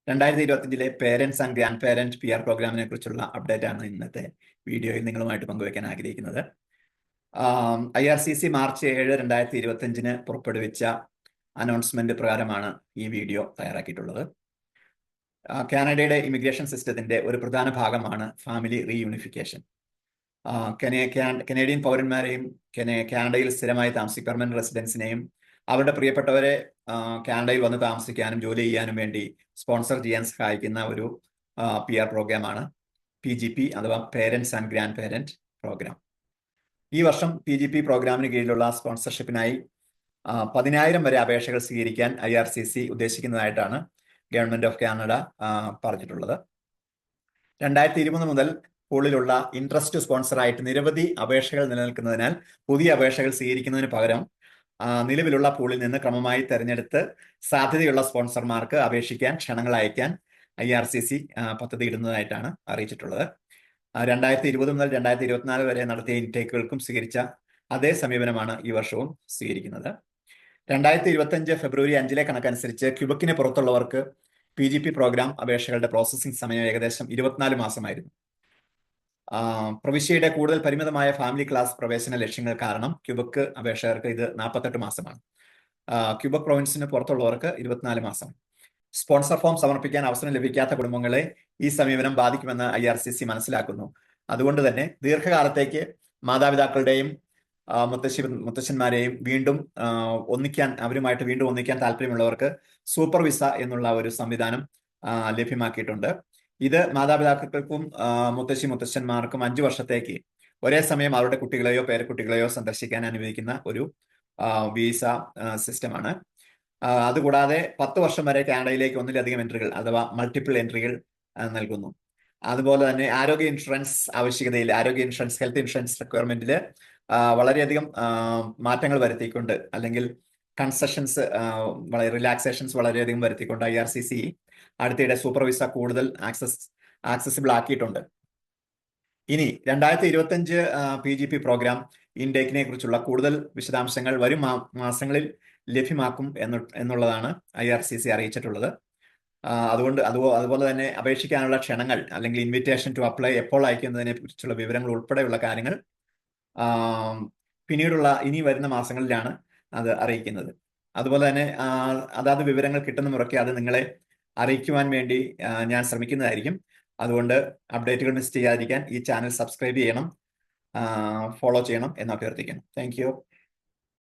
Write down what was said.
2025 parents and grand parent PR പ്രോഗ്രാമിനെ കുറിച്ചുള്ള update ആണ് ഇന്നത്തെ വീഡിയോയിൽ നിങ്ങളുമായിട്ട് പങ്കുവയ്ക്കാൻ ആഗ്രഹിക്കുന്നത്. IRCC മാർച്ച് 7, 2025 പുറപ്പെടുവിച്ച അനൗൺസ്മെന്റ് പ്രകാരമാണ് ഈ വീഡിയോ തയ്യാറാക്കിയിട്ടുള്ളത്. കാനഡയുടെ ഇമിഗ്രേഷൻ സിസ്റ്റത്തിന്റെ ഒരു പ്രധാന ഭാഗമാണ് ഫാമിലി റീയൂണിഫിക്കേഷൻ. കനേഡിയൻ പൗരന്മാരെയും കാനഡയിൽ സ്ഥിരമായി പെർമനന്റ് റെസിഡൻസിനെയും അവരുടെ പ്രിയപ്പെട്ടവരെ കാനഡയിൽ വന്ന് താമസിക്കാനും ജോലി ചെയ്യാനും വേണ്ടി സ്പോൺസർ ചെയ്യാൻ സഹായിക്കുന്ന ഒരു PR പ്രോഗ്രാമാണ് PGP അഥവാ parents and grandparent program. ഈ വർഷം PGP പ്രോഗ്രാമിന് കീഴിലുള്ള സ്പോൺസർഷിപ്പിനായി 10,000 വരെ അപേക്ഷകൾ സ്വീകരിക്കാൻ IRCC ഉദ്ദേശിക്കുന്നതായിട്ടാണ് ഗവൺമെന്റ് ഓഫ് കാനഡ പറഞ്ഞിട്ടുള്ളത്. 2023 മുതൽ പൂളിലുള്ള ഇൻട്രസ്റ്റ് സ്പോൺസറായിട്ട് നിരവധി അപേക്ഷകൾ നിലനിൽക്കുന്നതിനാൽ പുതിയ അപേക്ഷകൾ സ്വീകരിക്കുന്നതിന് പകരം നിലവിലുള്ള പൂളിൽ നിന്ന് ക്രമമായി തെരഞ്ഞെടുത്ത് സാധ്യതയുള്ള സ്പോൺസർമാർക്ക് അപേക്ഷിക്കാൻ ക്ഷണങ്ങൾ അയക്കാൻ IRCC പദ്ധതി ഇടുന്നതായിട്ടാണ് അറിയിച്ചിട്ടുള്ളത്. 2020 മുതൽ 2024 വരെ നടത്തിയ ഇൻടേക്കുകൾക്കും സ്വീകരിച്ച അതേ സമീപനമാണ് ഈ വർഷവും സ്വീകരിക്കുന്നത്. 2025 ഫെബ്രുവരി 5 കണക്കനുസരിച്ച് ക്യൂബക്കിന് പുറത്തുള്ളവർക്ക് PGP പ്രോഗ്രാം അപേക്ഷകളുടെ പ്രോസസ്സിംഗ് സമയം ഏകദേശം 24 മാസമായിരുന്നു. പ്രവിശ്യയുടെ കൂടുതൽ പരിമിതമായ ഫാമിലി ക്ലാസ് പ്രവേശന ലക്ഷ്യങ്ങൾ കാരണം ക്യൂബക്ക് അപേക്ഷകർക്ക് ഇത് 48 മാസമാണ്. ക്യൂബക് പ്രൊവിൻസിന് പുറത്തുള്ളവർക്ക് 24 മാസം. സ്പോൺസർ ഫോം സമർപ്പിക്കാൻ അവസരം ലഭിക്കാത്ത കുടുംബങ്ങളെ ഈ സമീപനം ബാധിക്കുമെന്ന് IRCC മനസ്സിലാക്കുന്നു. അതുകൊണ്ട് തന്നെ ദീർഘകാലത്തേക്ക് മാതാപിതാക്കളുടെയും മുത്തശ്ശന്മാരെയും അവരുമായിട്ട് വീണ്ടും ഒന്നിക്കാൻ താല്പര്യമുള്ളവർക്ക് സൂപ്പർ വിസ എന്നുള്ള ഒരു സംവിധാനം ലഭ്യമാക്കിയിട്ടുണ്ട്. ഇത് മാതാപിതാക്കൾക്കും മുത്തശ്ശന്മാർക്കും 5 വർഷത്തേക്ക് ഒരേ സമയം അവരുടെ കുട്ടികളെയോ പേരക്കുട്ടികളെയോ സന്ദർശിക്കാൻ അനുവദിക്കുന്ന ഒരു വിസ സിസ്റ്റമാണ്. അതുകൂടാതെ 10 വർഷം വരെ കാനഡയിലേക്ക് ഒന്നിലധികം എൻട്രികൾ അഥവാ മൾട്ടിപ്പിൾ എൻട്രികൾ നൽകുന്നു. അതുപോലെ തന്നെ ആരോഗ്യ ഇൻഷുറൻസ് ഹെൽത്ത് ഇൻഷുറൻസ് റിക്വയർമെന്റിൽ വളരെയധികം മാറ്റങ്ങൾ വരുത്തിക്കൊണ്ട് അല്ലെങ്കിൽ റിലാക്സേഷൻസ് വളരെയധികം വരുത്തിക്കൊണ്ട് IRCC അടുത്തിടെ സൂപ്പർ വിസ കൂടുതൽ ആക്സസിബിൾ ആക്കിയിട്ടുണ്ട്. ഇനി 2025 PGP പ്രോഗ്രാം ഇൻടേക്കിനെ കുറിച്ചുള്ള കൂടുതൽ വിശദാംശങ്ങൾ വരും മാസങ്ങളിൽ ലഭ്യമാക്കും എന്നുള്ളതാണ് IRCC അറിയിച്ചിട്ടുള്ളത്. അതുപോലെ തന്നെ അപേക്ഷിക്കാനുള്ള ക്ഷണങ്ങൾ അല്ലെങ്കിൽ ഇൻവിറ്റേഷൻ ടു അപ്ലൈ എപ്പോൾ അയക്കുന്നതിനെ കുറിച്ചുള്ള വിവരങ്ങൾ ഉൾപ്പെടെയുള്ള കാര്യങ്ങൾ ഇനി വരുന്ന മാസങ്ങളിലാണ് അത് അറിയിക്കുന്നത്. അതുപോലെ തന്നെ അതാത് വിവരങ്ങൾ കിട്ടുന്ന മുറയ്ക്ക് അത് നിങ്ങളെ അറിയിക്കുവാൻ വേണ്ടി ഞാൻ ശ്രമിക്കുന്നതായിരിക്കും. അതുകൊണ്ട് അപ്ഡേറ്റുകൾ മിസ് ചെയ്യാതിരിക്കാൻ ഈ ചാനൽ സബ്സ്ക്രൈബ് ചെയ്യണം, ഫോളോ ചെയ്യണം എന്ന് അഭ്യർത്ഥിക്കുന്നു. Thank you.